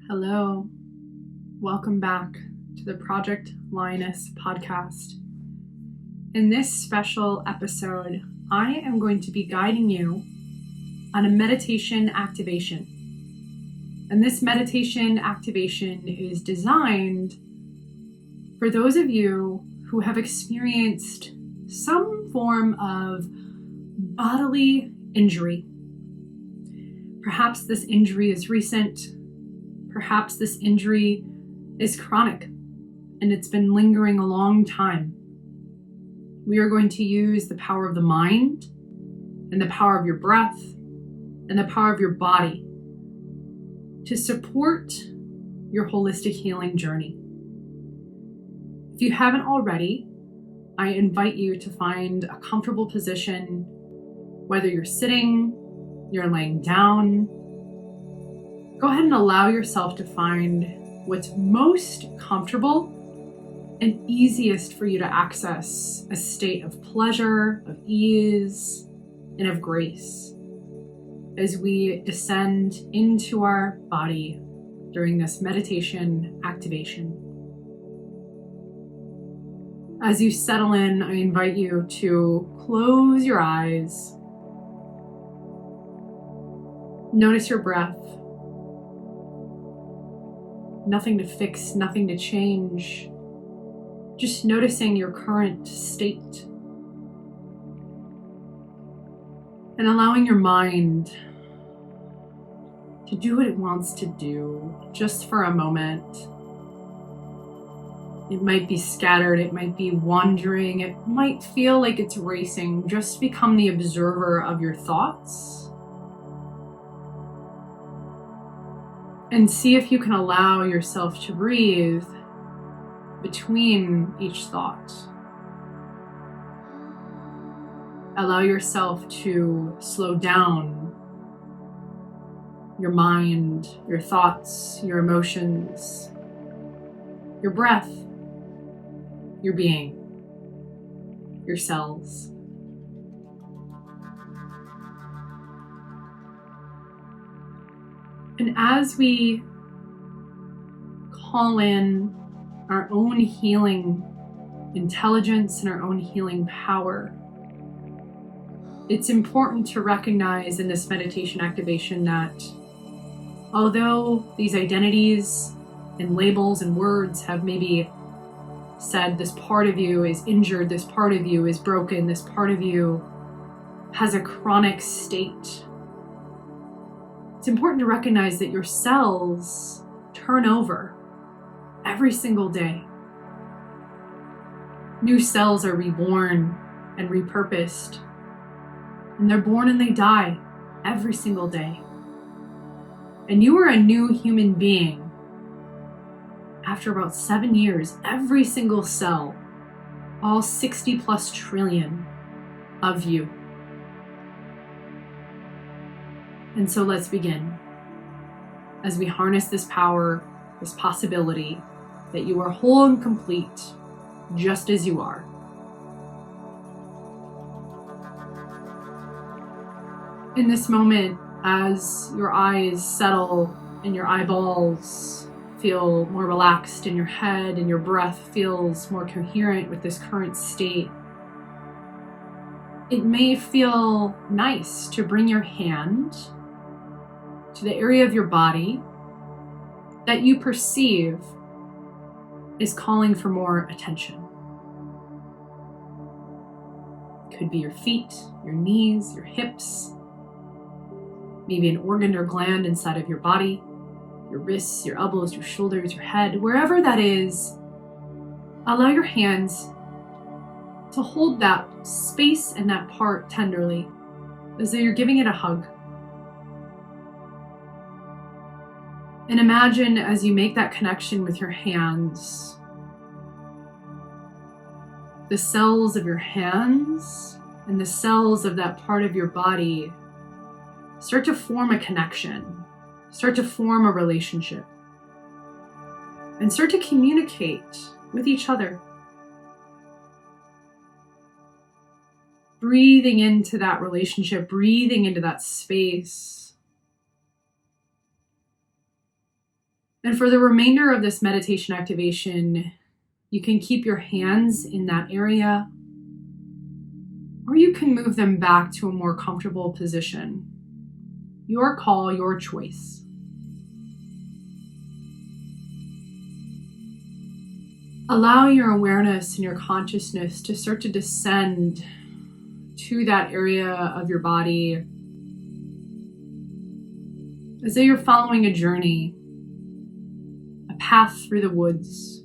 Hello, welcome back to the Project Lioness podcast. In this special episode, I am going to be guiding you on a meditation activation. And this meditation activation is designed for those of you who have experienced some form of bodily injury. Perhaps this injury is recent. Perhaps this injury is chronic and it's been lingering a long time. We are going to use the power of the mind and the power of your breath and the power of your body to support your holistic healing journey. If you haven't already, I invite you to find a comfortable position, whether you're sitting, you're laying down. Go ahead and allow yourself to find what's most comfortable and easiest for you to access a state of pleasure, of ease, and of grace as we descend into our body during this meditation activation. As you settle in, I invite you to close your eyes. Notice your breath. Nothing to fix, nothing to change. Just noticing your current state. And allowing your mind to do what it wants to do just for a moment. It might be scattered, it might be wandering, it might feel like it's racing. Just become the observer of your thoughts. And see if you can allow yourself to breathe between each thought. Allow yourself to slow down your mind, your thoughts, your emotions, your breath, your being, your cells. And as we call in our own healing intelligence and our own healing power, it's important to recognize in this meditation activation that although these identities and labels and words have maybe said this part of you is injured, this part of you is broken, this part of you has a chronic state, it's important to recognize that your cells turn over every single day. New cells are reborn and repurposed, and they're born and they die every single day. And you are a new human being after about 7 years. Every single cell, all 60 plus trillion of you. And so let's begin as we harness this power, this possibility that you are whole and complete just as you are. In this moment, as your eyes settle and your eyeballs feel more relaxed in your head and your breath feels more coherent with this current state, it may feel nice to bring your hand to the area of your body that you perceive is calling for more attention. It could be your feet, your knees, your hips, maybe an organ or gland inside of your body, your wrists, your elbows, your shoulders, your head, wherever that is. Allow your hands to hold that space and that part tenderly, as though you're giving it a hug. And imagine as you make that connection with your hands, the cells of your hands and the cells of that part of your body start to form a connection, start to form a relationship, and start to communicate with each other. Breathing into that relationship, breathing into that space. And for the remainder of this meditation activation, you can keep your hands in that area, or you can move them back to a more comfortable position. Your call, your choice. Allow your awareness and your consciousness to start to descend to that area of your body as though you're following a journey, a path through the woods,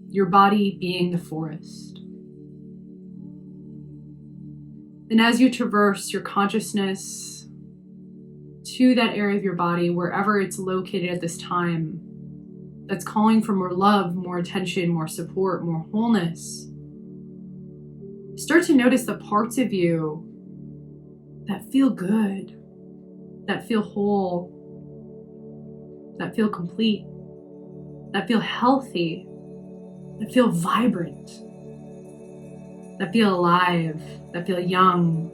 your body being the forest. And as you traverse your consciousness to that area of your body, wherever it's located at this time, that's calling for more love, more attention, more support, more wholeness, start to notice the parts of you that feel good, that feel whole, that feel complete, that feel healthy, that feel vibrant, that feel alive, that feel young,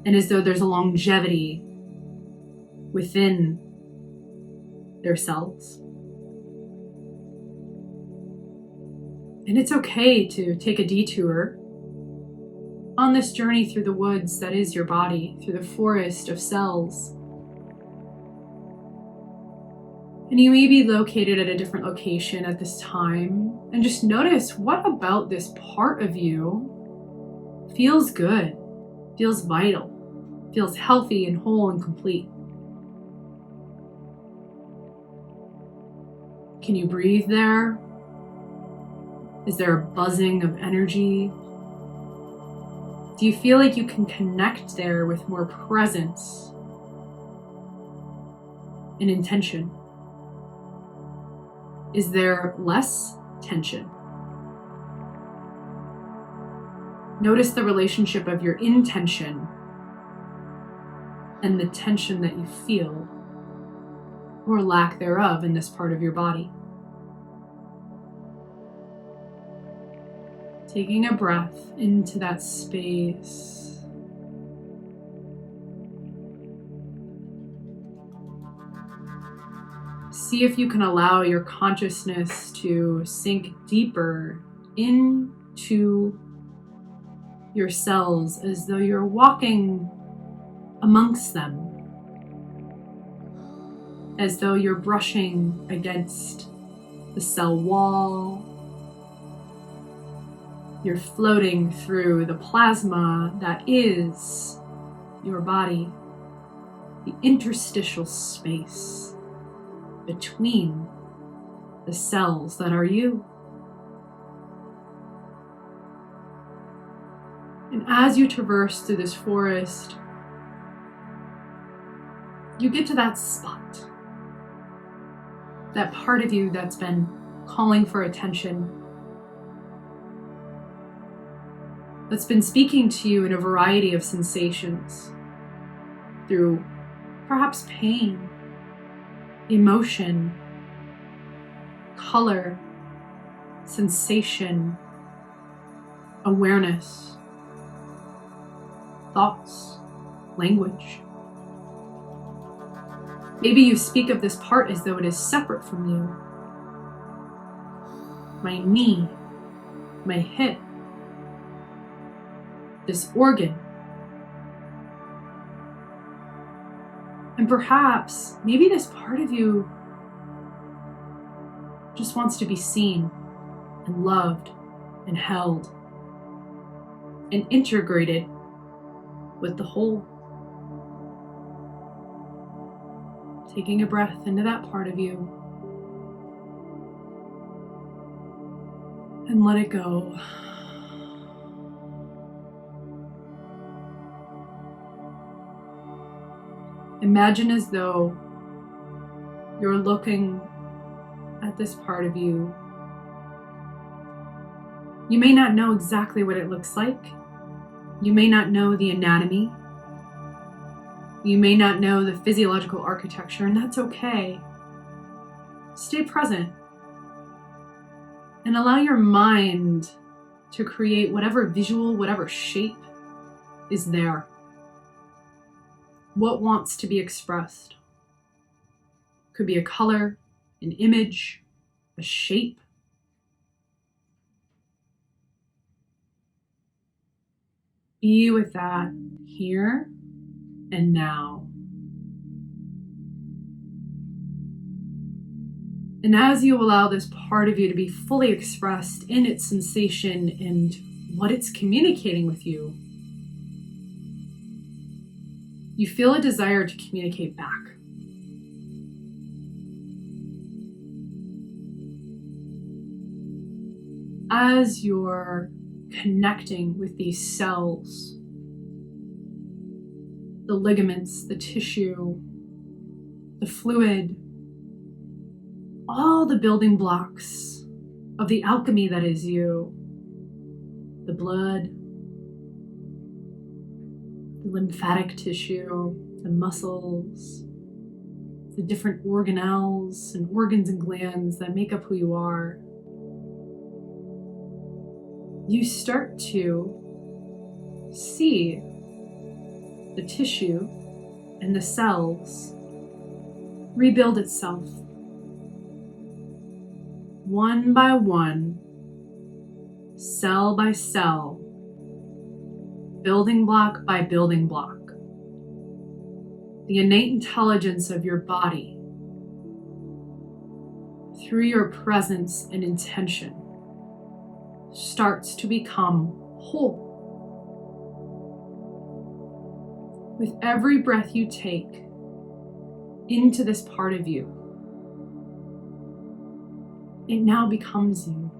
and as though there's a longevity within their cells. And it's okay to take a detour on this journey through the woods that is your body, through the forest of cells. And you may be located at a different location at this time, and just notice what about this part of you feels good, feels vital, feels healthy and whole and complete. Can you breathe there? Is there a buzzing of energy? Do you feel like you can connect there with more presence and intention? Is there less tension? Notice the relationship of your intention and the tension that you feel, or lack thereof, in this part of your body. Taking a breath into that space. See if you can allow your consciousness to sink deeper into your cells, as though you're walking amongst them, as though you're brushing against the cell wall. You're floating through the plasma that is your body, the interstitial space between the cells that are you. And as you traverse through this forest, you get to that spot, that part of you that's been calling for attention, that's been speaking to you in a variety of sensations, through perhaps pain, emotion, color, sensation, awareness, thoughts, language. Maybe you speak of this part as though it is separate from you. My knee, my hip, this organ. And perhaps, maybe this part of you just wants to be seen and loved and held and integrated with the whole. Taking a breath into that part of you and let it go. Imagine as though you're looking at this part of you. You may not know exactly what it looks like. You may not know the anatomy. You may not know the physiological architecture, and that's okay. Stay present and allow your mind to create whatever visual, whatever shape is there. What wants to be expressed? Could be a color, an image, a shape. Be with that here and now. And as you allow this part of you to be fully expressed in its sensation and what it's communicating with you, you feel a desire to communicate back. As you're connecting with these cells, the ligaments, the tissue, the fluid, all the building blocks of the alchemy that is you, the blood, the lymphatic tissue, the muscles, the different organelles and organs and glands that make up who you are, you start to see the tissue and the cells rebuild itself one by one, cell by cell, building block by building block. The innate intelligence of your body, through your presence and intention, starts to become whole. With every breath you take into this part of you, it now becomes you.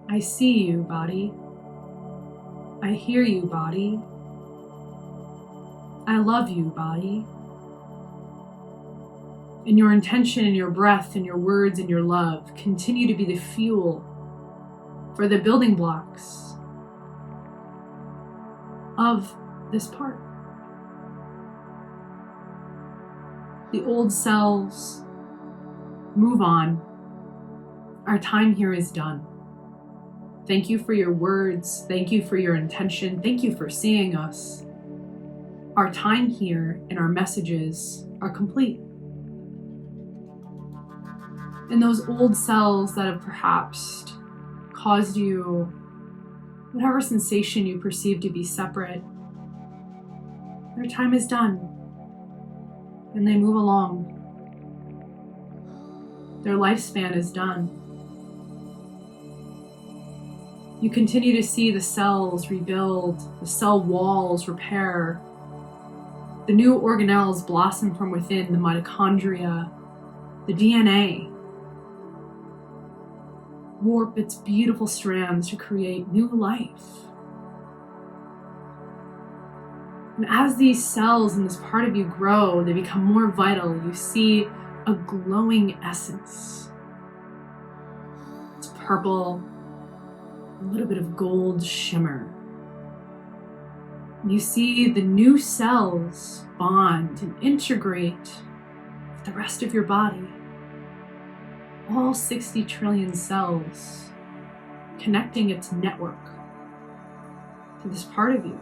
I see you, body. I hear you, body. I love you, body. And your intention and your breath and your words and your love continue to be the fuel for the building blocks of this part. The old cells move on. Our time here is done. Thank you for your words. Thank you for your intention. Thank you for seeing us. Our time here and our messages are complete. And those old cells that have perhaps caused you whatever sensation you perceive to be separate, their time is done. And they move along. Their lifespan is done. You continue to see the cells rebuild, the cell walls repair, the new organelles blossom from within, the mitochondria, the DNA warp its beautiful strands to create new life. And as these cells in this part of you grow, they become more vital. You see a glowing essence. It's purple, a little bit of gold shimmer. And you see the new cells bond and integrate with the rest of your body. All 60 trillion cells connecting its network to this part of you.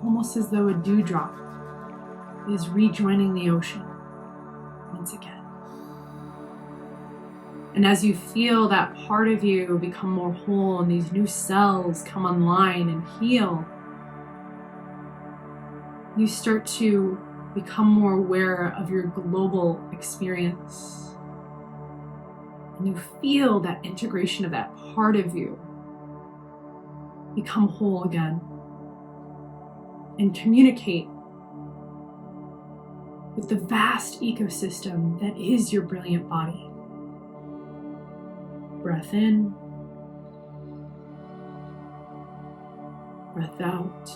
Almost as though a dewdrop is rejoining the ocean once again. And as you feel that part of you become more whole and these new cells come online and heal, you start to become more aware of your global experience. And you feel that integration of that part of you become whole again. And communicate with the vast ecosystem that is your brilliant body. Breath in, breath out.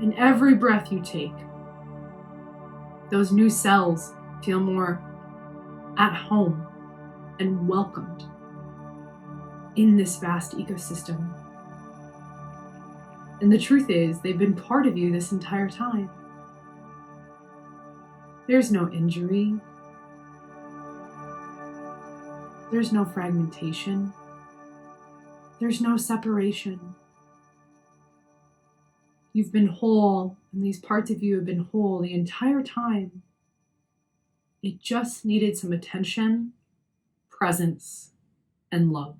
And every breath you take, those new cells feel more at home and welcomed in this vast ecosystem. And the truth is, they've been part of you this entire time. There's no injury. There's no fragmentation. There's no separation. You've been whole, and these parts of you have been whole the entire time. It just needed some attention, presence, and love.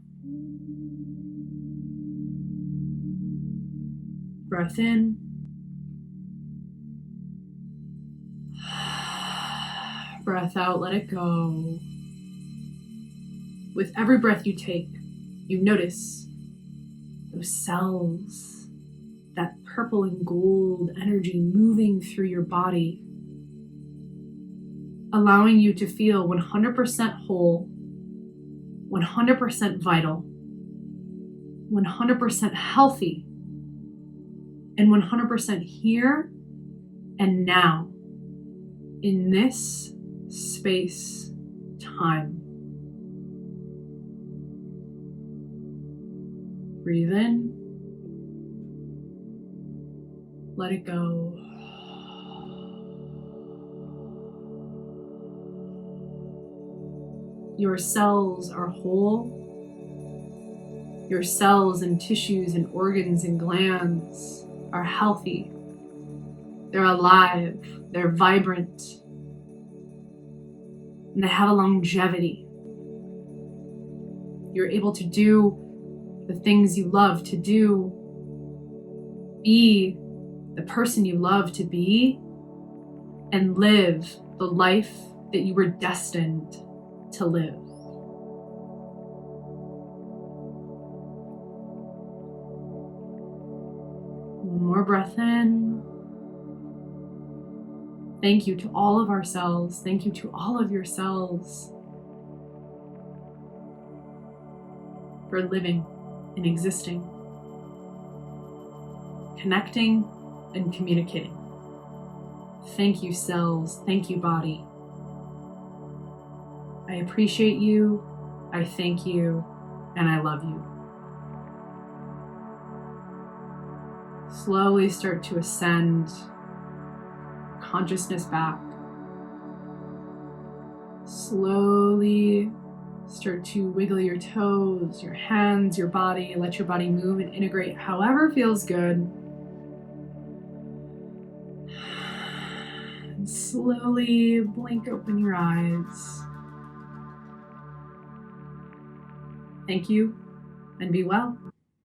Breath in. Breath out, let it go. With every breath you take, you notice those cells, that purple and gold energy moving through your body, allowing you to feel 100% whole, 100% vital, 100% healthy, and 100% here and now in this space time. Breathe in. Let it go. Your cells are whole. Your cells and tissues and organs and glands are healthy. They're alive. They're vibrant. And they have a longevity. You're able to do the things you love to do, be the person you love to be, and live the life that you were destined to live. One more breath in. Thank you to all of our cells. Thank you to all of your cells for living and existing, connecting and communicating. Thank you, cells. Thank you, body. I appreciate you. I thank you. And I love you. Slowly start to ascend consciousness back. Slowly start to wiggle your toes, your hands, your body. Let your body move and integrate however feels good. And slowly blink open your eyes. Thank you, and be well.